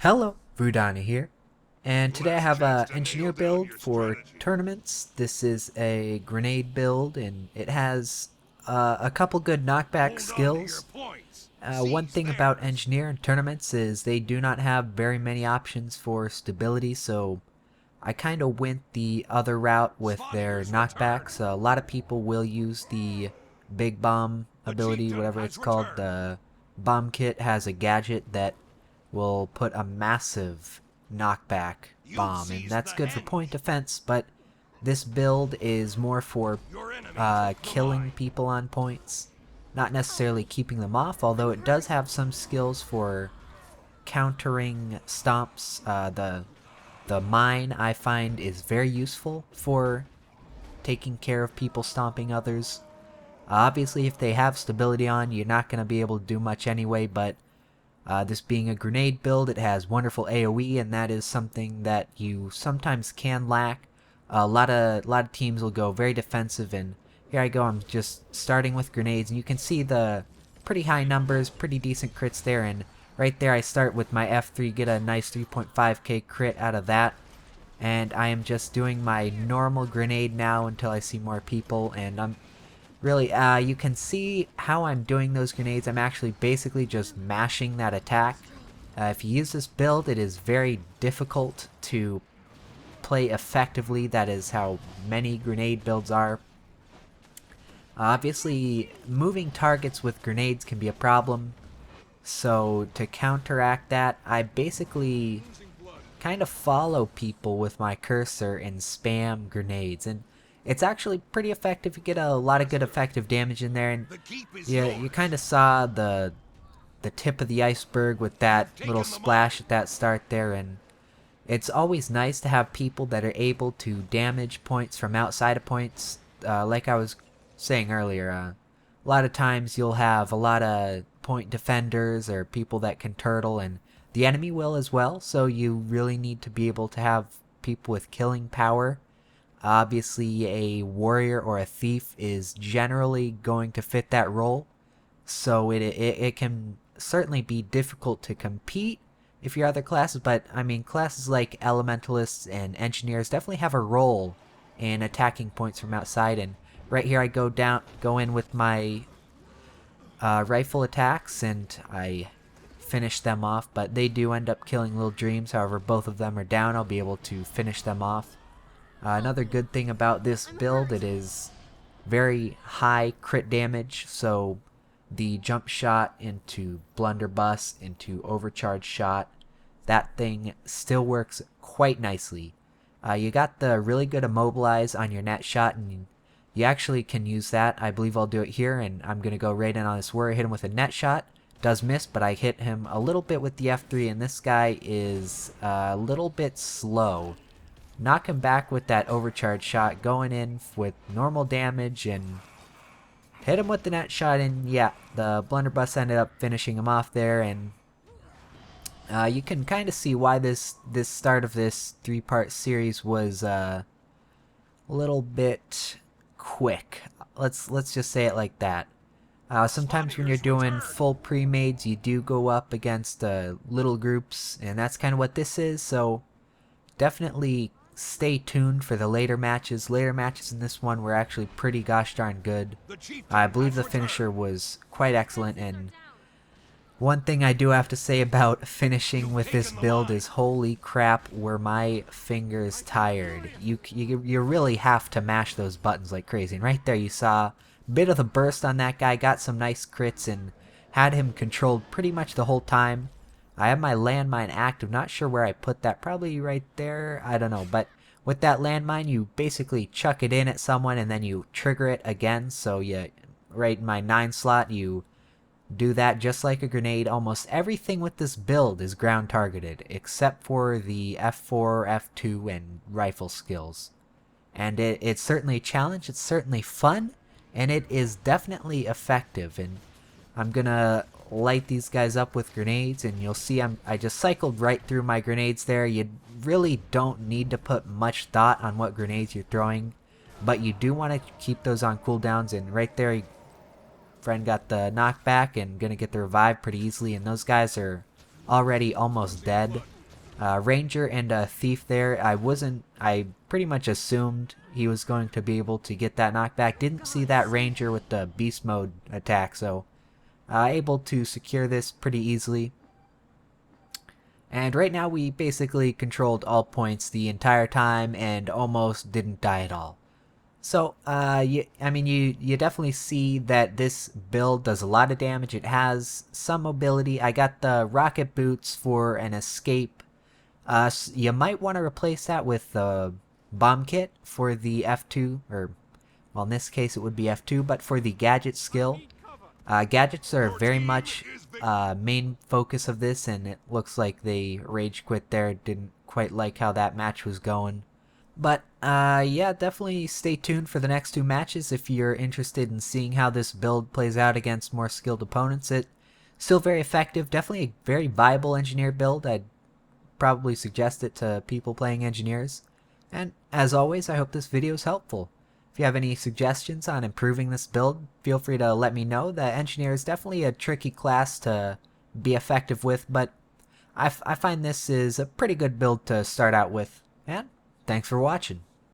Hello, vudani here, and today I have a engineer build for tournaments. This is a grenade build, and it has a couple good knockback skills. One thing about engineer and tournaments is they do not have very many options for stability, so I kind of went the other route with their knockbacks. A lot of people will use the big bomb ability, whatever it's called. The bomb kit has a gadget that will put a massive knockback bomb, and that's good for point defense, but this build is more for killing people on points, not necessarily keeping them off, although it does have some skills for countering stomps. The mine, I find, is very useful for taking care of people stomping others. Obviously, if they have stability on, you're not going to be able to do much anyway, but this being a grenade build, it has wonderful AoE, and that is something that you sometimes can lack. A lot of teams will go very defensive, and here I go. I'm just starting with grenades, and you can see the pretty high numbers, pretty decent crits there, and right there I start with my F3, get a nice 3.5k crit out of that. And I am just doing my normal grenade now until I see more people, and I'm really, you can see how I'm doing those grenades. I'm actually basically just mashing that attack. If you use this build, it is very difficult to play effectively. That is how many grenade builds are. Obviously, moving targets with grenades can be a problem. So to counteract that, I basically kind of follow people with my cursor and spam grenades. And it's actually pretty effective. You get a lot of good effective damage in there, and you kind of saw the tip of the iceberg with that little splash at that start there, and it's always nice to have people that are able to damage points from outside of points. Like I was saying earlier, a lot of times you'll have a lot of point defenders or people that can turtle, and the enemy will as well, so you really need to be able to have people with killing power. Obviously, a warrior or a thief is generally going to fit that role, so it can certainly be difficult to compete if you're other classes, but I mean, classes like elementalists and engineers definitely have a role in attacking points from outside. And right here I go in with my rifle attacks, and I finish them off, but they do end up killing little dreams. However, both of them are down. I'll be able to finish them off. Another good thing about this build, it is very high crit damage, so the jump shot into blunderbuss into overcharge shot, that thing still works quite nicely. You got the really good immobilize on your net shot, and you actually can use that. I believe I'll do it here, and I'm going to go right in on this warrior, hit him with a net shot. Does miss, but I hit him a little bit with the F3, and this guy is a little bit slow. Knock him back with that overcharge shot, going in with normal damage, and hit him with the net shot, and yeah, the blunderbuss ended up finishing him off there. And you can kind of see why this start of this three-part series was a little bit quick. Let's just say it like that. Sometimes when you're doing full pre-mades, you do go up against little groups, and that's kind of what this is, so definitely stay tuned for the later matches. Later matches in this one were actually pretty gosh darn good. I believe the finisher was quite excellent, and one thing I do have to say about finishing with this build is holy crap, were my fingers tired. You really have to mash those buttons like crazy, and right there you saw bit of the burst on that guy, got some nice crits, and had him controlled pretty much the whole time. I have my landmine active, not sure where I put that, probably right there, I don't know, but with that landmine you basically chuck it in at someone and then you trigger it again, so you, right in my 9 slot, you do that just like a grenade. Almost everything with this build is ground targeted, except for the F4, F2, and rifle skills. And it's certainly a challenge, it's certainly fun, and it is definitely effective. And I'm gonna light these guys up with grenades, and you'll see I just cycled right through my grenades there. You really don't need to put much thought on what grenades you're throwing, but you do want to keep those on cooldowns. And right there, friend got the knockback and gonna get the revive pretty easily, and those guys are already almost dead. Ranger and a Thief there, I pretty much assumed he was going to be able to get that knockback. Didn't see that Ranger with the Beast Mode attack, so able to secure this pretty easily. And right now we basically controlled all points the entire time and almost didn't die at all. So, you definitely see that this build does a lot of damage. It has some mobility. I got the rocket boots for an escape. You might want to replace that with the bomb kit for the F2, or, well, in this case it would be F2, but for the gadget skill. Gadgets are very much main focus of this, and it looks like they rage quit there. Didn't quite like how that match was going. But, yeah, definitely stay tuned for the next two matches if you're interested in seeing how this build plays out against more skilled opponents. It's still very effective, definitely a very viable engineer build. I'd probably suggest it to people playing engineers. And, as always, I hope this video is helpful. If you have any suggestions on improving this build, feel free to let me know. The engineer is definitely a tricky class to be effective with, but I find this is a pretty good build to start out with. And thanks for watching.